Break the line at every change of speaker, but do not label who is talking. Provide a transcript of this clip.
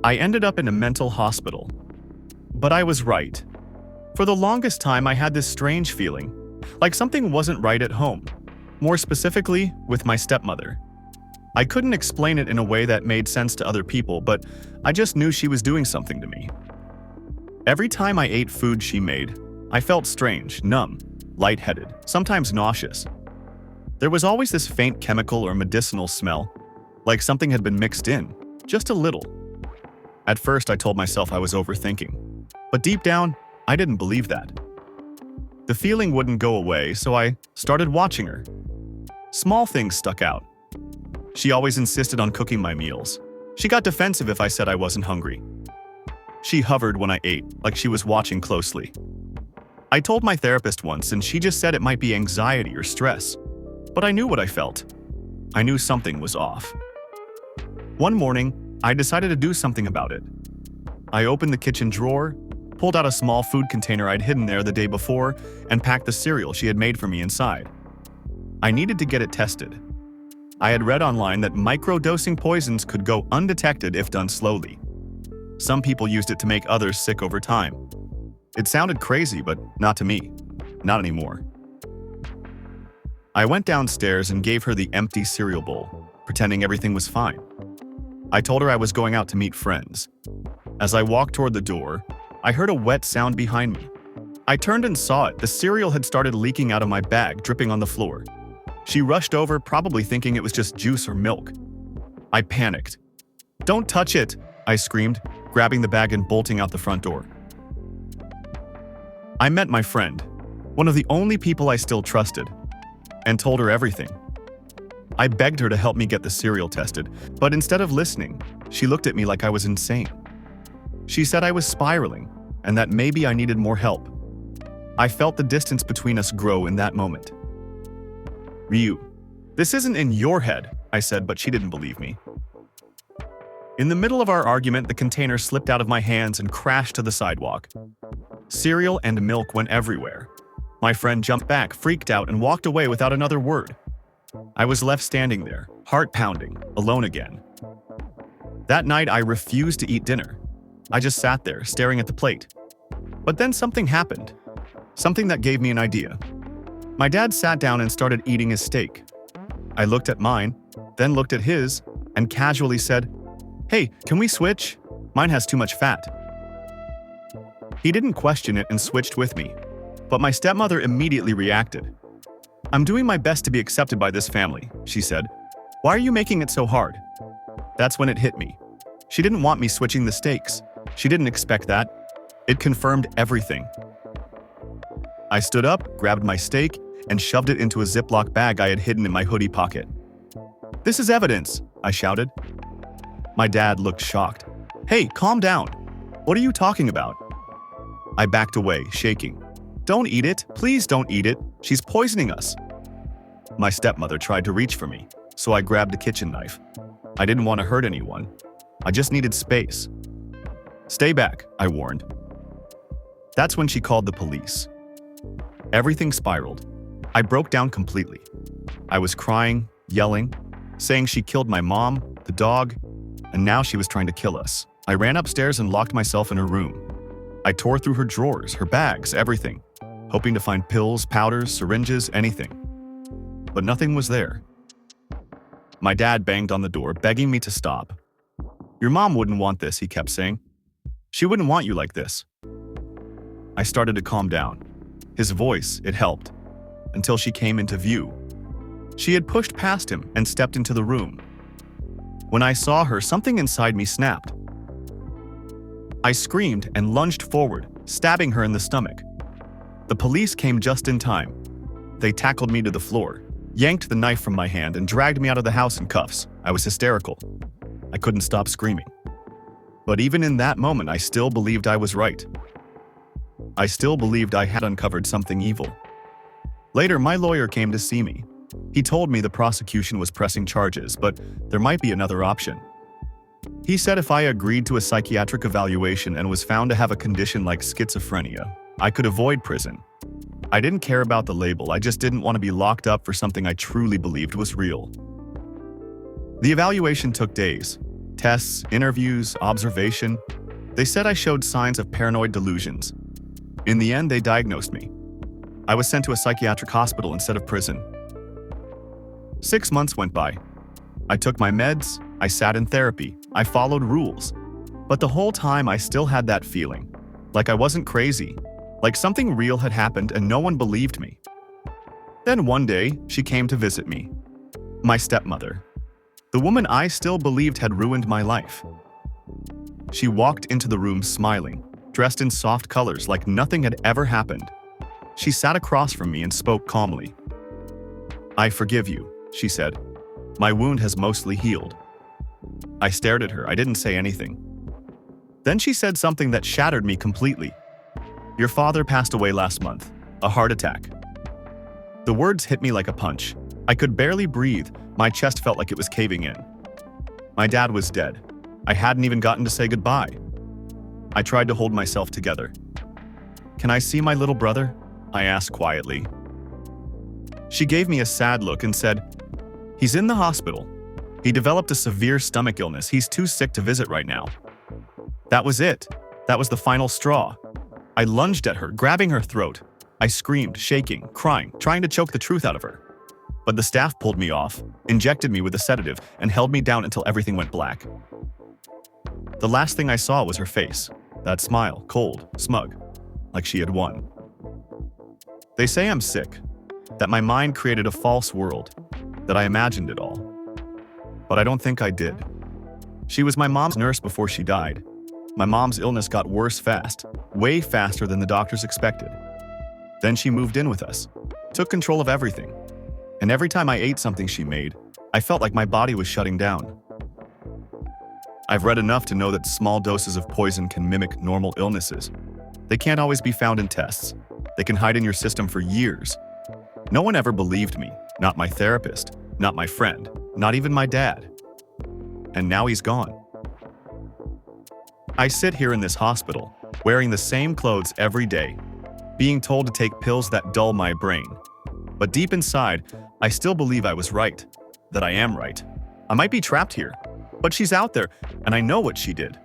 I ended up in a mental hospital. But I was right. For the longest time, I had this strange feeling, like something wasn't right at home, more specifically with my stepmother. I couldn't explain it in a way that made sense to other people, but I just knew she was doing something to me. Every time I ate food she made, I felt strange, numb, lightheaded, sometimes nauseous. There was always this faint chemical or medicinal smell, like something had been mixed in, just a little. At first, I told myself I was overthinking, but deep down, I didn't believe that. The feeling wouldn't go away, so I started watching her. Small things stuck out. She always insisted on cooking my meals. She got defensive if I said I wasn't hungry. She hovered when I ate, like she was watching closely. I told my therapist once, and she just said it might be anxiety or stress. But I knew what I felt. I knew something was off. One morning, I decided to do something about it. I opened the kitchen drawer, pulled out a small food container I'd hidden there the day before, and packed the cereal she had made for me inside. I needed to get it tested. I had read online that microdosing poisons could go undetected if done slowly. Some people used it to make others sick over time. It sounded crazy, but not to me. Not anymore. I went downstairs and gave her the empty cereal bowl, pretending everything was fine. I told her I was going out to meet friends. As I walked toward the door, I heard a wet sound behind me. I turned and saw it. The cereal had started leaking out of my bag, dripping on the floor. She rushed over, probably thinking it was just juice or milk. I panicked. "Don't touch it!" I screamed, grabbing the bag and bolting out the front door. I met my friend, one of the only people I still trusted, and told her everything. I begged her to help me get the cereal tested, but instead of listening, she looked at me like I was insane. She said I was spiraling, and that maybe I needed more help. I felt the distance between us grow in that moment. "Ryu, this isn't in your head," I said, but she didn't believe me. In the middle of our argument, the container slipped out of my hands and crashed to the sidewalk. Cereal and milk went everywhere. My friend jumped back, freaked out, and walked away without another word. I was left standing there, heart pounding, alone again. That night, I refused to eat dinner. I just sat there, staring at the plate. But then something happened. Something that gave me an idea. My dad sat down and started eating his steak. I looked at mine, then looked at his, and casually said, "Hey, can we switch? Mine has too much fat." He didn't question it and switched with me, but my stepmother immediately reacted. "I'm doing my best to be accepted by this family," she said. "Why are you making it so hard?" That's when it hit me. She didn't want me switching the steaks. She didn't expect that. It confirmed everything. I stood up, grabbed my steak, and shoved it into a Ziploc bag I had hidden in my hoodie pocket. "This is evidence," I shouted. My dad looked shocked. "Hey, calm down. What are you talking about?" I backed away, shaking. "Don't eat it. Please don't eat it. She's poisoning us." My stepmother tried to reach for me, so I grabbed a kitchen knife. I didn't want to hurt anyone. I just needed space. "Stay back," I warned. That's when she called the police. Everything spiraled. I broke down completely. I was crying, yelling, saying she killed my mom, the dog, and now she was trying to kill us. I ran upstairs and locked myself in her room. I tore through her drawers, her bags, everything, hoping to find pills, powders, syringes, anything. But nothing was there. My dad banged on the door, begging me to stop. "Your mom wouldn't want this," he kept saying. "She wouldn't want you like this." I started to calm down. His voice, it helped, until she came into view. She had pushed past him and stepped into the room. When I saw her, something inside me snapped. I screamed and lunged forward, stabbing her in the stomach. The police came just in time. They tackled me to the floor, yanked the knife from my hand, and dragged me out of the house in cuffs. I was hysterical. I couldn't stop screaming. But even in that moment, I still believed I was right. I still believed I had uncovered something evil. Later, my lawyer came to see me. He told me the prosecution was pressing charges, but there might be another option. He said if I agreed to a psychiatric evaluation and was found to have a condition like schizophrenia, I could avoid prison. I didn't care about the label, I just didn't want to be locked up for something I truly believed was real. The evaluation took days. Tests, interviews, observation. They said I showed signs of paranoid delusions. In the end, they diagnosed me. I was sent to a psychiatric hospital instead of prison. 6 months went by. I took my meds, I sat in therapy, I followed rules. But the whole time I still had that feeling, like I wasn't crazy, like something real had happened and no one believed me. Then one day, she came to visit me. My stepmother. The woman I still believed had ruined my life. She walked into the room smiling, dressed in soft colors like nothing had ever happened. She sat across from me and spoke calmly. "I forgive you," she said. "My wound has mostly healed." I stared at her. I didn't say anything. Then she said something that shattered me completely. "Your father passed away last month, a heart attack." The words hit me like a punch. I could barely breathe. My chest felt like it was caving in. My dad was dead. I hadn't even gotten to say goodbye. I tried to hold myself together. "Can I see my little brother?" I asked quietly. She gave me a sad look and said, "He's in the hospital. He developed a severe stomach illness. He's too sick to visit right now." That was it. That was the final straw. I lunged at her, grabbing her throat. I screamed, shaking, crying, trying to choke the truth out of her. But the staff pulled me off, injected me with a sedative, and held me down until everything went black. The last thing I saw was her face. That smile, cold, smug, like she had won. They say I'm sick, that my mind created a false world, that I imagined it all. But I don't think I did. She was my mom's nurse before she died. My mom's illness got worse fast, way faster than the doctors expected. Then she moved in with us, took control of everything. And every time I ate something she made, I felt like my body was shutting down. I've read enough to know that small doses of poison can mimic normal illnesses. They can't always be found in tests. They can hide in your system for years. No one ever believed me, not my therapist, not my friend, not even my dad. And now he's gone. I sit here in this hospital, wearing the same clothes every day, being told to take pills that dull my brain. But deep inside, I still believe I was right, that I am right. I might be trapped here, but she's out there, and I know what she did.